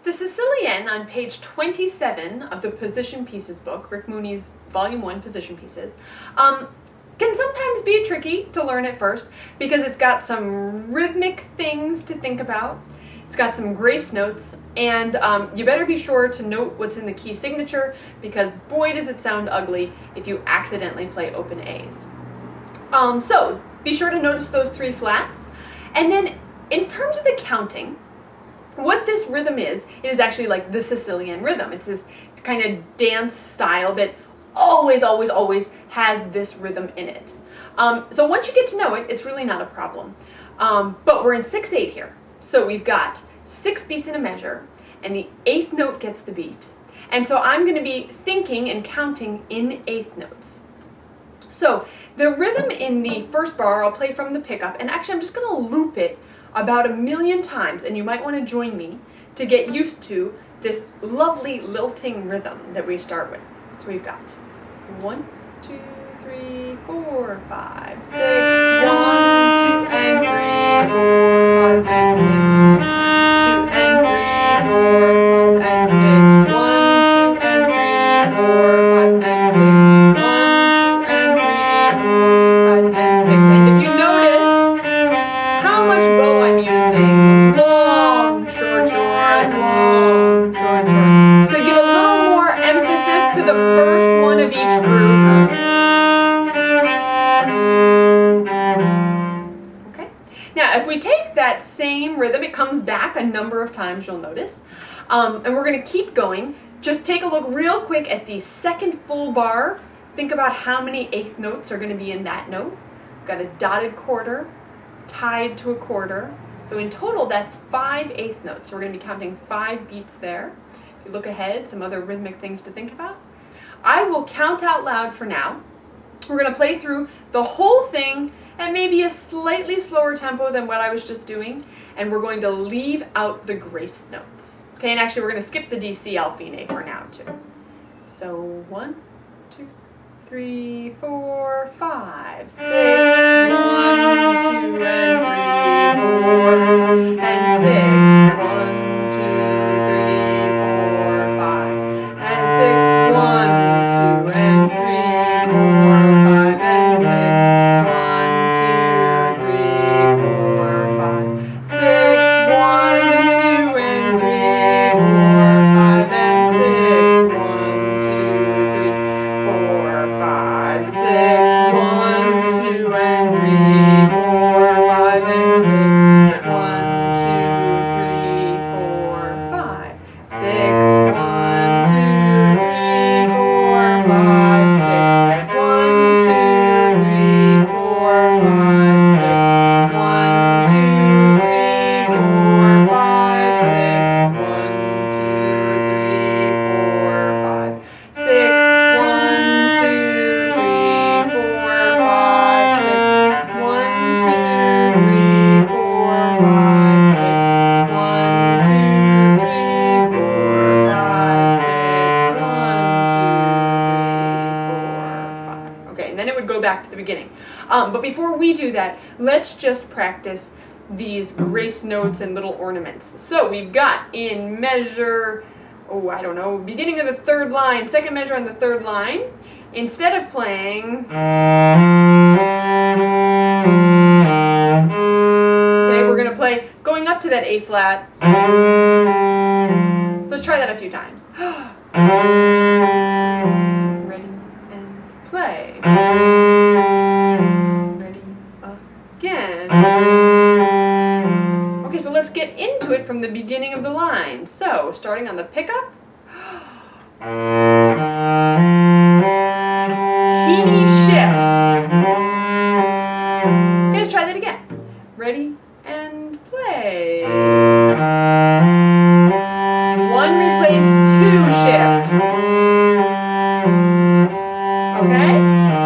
The Sicilienne on page 27 of the Position Pieces book, Rick Mooney's Volume 1 Position Pieces, can sometimes be tricky to learn at first because it's got some rhythmic things to think about. It's got some grace notes, and you better be sure to note what's in the key signature because boy does it sound ugly if you accidentally play open A's. So be sure to notice those 3 flats. And then in terms of the counting, what this rhythm is, it is actually like the Sicilian rhythm. It's this kind of dance style that always has this rhythm in it. So once you get to know it, it's really not a problem. But we're in 6/8 here. So we've got 6 beats in a measure, and the 8th note gets the beat. And so I'm going to be thinking and counting in 8th notes. So the rhythm in the first bar, I'll play from the pickup, and actually I'm just going to loop it about 1,000,000 times, and you might want to join me to get used to this lovely lilting rhythm that we start with. So we've got 1, 2, 3, 4, 5, 6, 1, 2, and 3, 4, 5, and 6, 2 and 3, 4, 5, and 6, 1, 2 and 3, 4, 5, and 6, 1, 2 and 3, 4, 5, and 6. And if you notice how much bow I'm using, long, short, short, long, short, short. So give a little more emphasis to the first one of each group. Okay. Now, if we take that same rhythm, it comes back a number of times, you'll notice, and we're going to keep going. Just take a look real quick at the second full bar. Think about how many 8th notes are going to be in that note. We've got a dotted quarter, tied to a quarter. So in total, that's 5 8th notes. So we're going to be counting 5 beats there. If you look ahead, some other rhythmic things to think about. I will count out loud for now. We're going to play through the whole thing at maybe a slightly slower tempo than what I was just doing, and we're going to leave out the grace notes. Okay, and actually we're going to skip the D, C, L fine for now too. So 1, 2, 3, 4, 5, 6, 1, 2 and 3, 4, and 6, 1, 2, 3, 4, 5, and 6, 1, 2 and 3, 4, 5, and 6, 1, 2, 3, 4, 5, 6, 1, 2 and 3, 4, 5, and 6, 1, 2, 3, 4, 5, 6, 1, 2 and 3, 4, 5, and 6, 1, 2, 3, 4, 5, 6, 1, 2, 3, 4, 5, 6, 1, 2, 3, 4, 5, 6, 1, 2, 3, 4, 5, 6, 1, 2, 3, 4, 5, 6, 1, 2, 3, 4, 5, 6, 1, 2, 3, 4, 5, 6, 1, 2, 3, 4, 5, 6, 1, 2, 3, 4, 5. Okay, and then it would go back to the beginning. But before we do that, let's just practice these grace notes and little ornaments. So we've got in measure, I don't know, beginning of the 3rd line, 2nd measure on the 3rd line, instead of playing, okay, we're going to play going up to that A flat. So let's try that a few times. Ready and play. Ready again. Okay, so let's get into it from the beginning of the line. So, starting on the pickup. Teeny shift. Okay, let's try that again. Ready and play. 1 replace 2 shift. Okay?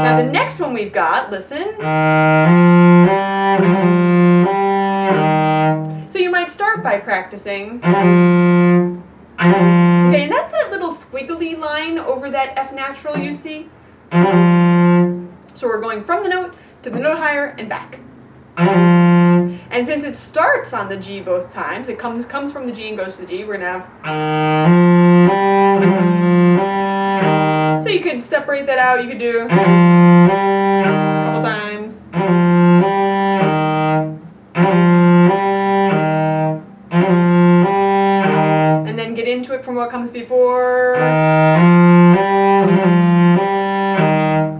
Now the next one we've got, listen. So you might start by practicing. Okay, and that's that little squiggly line over that F natural you see. So we're going from the note to the note higher and back. And And since it starts on the G both times, it comes from the G and goes to the G, we're going to have... So you could separate that out, you could do a couple times. And then get into it from what comes before.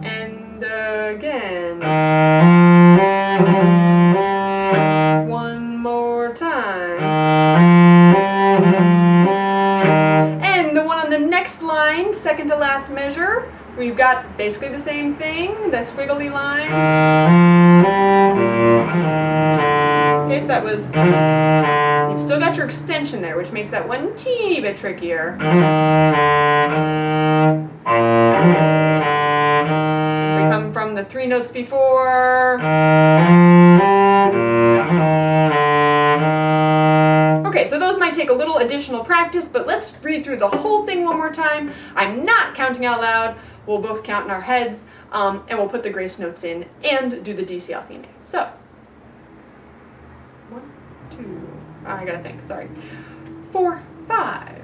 And again. One more time. And the one on the next line, second to last measure, we've got basically the same thing, the squiggly line. Okay, so that was, you've still got your extension there, which makes that one teeny bit trickier. We come from the 3 notes before. Okay, so those might take a little additional practice, but let's read through the whole thing one more time. I'm not counting out loud. We'll both count in our heads, and we'll put the grace notes in and do the DC Alfine. So, 1, 2, I gotta think, sorry. 4, 5.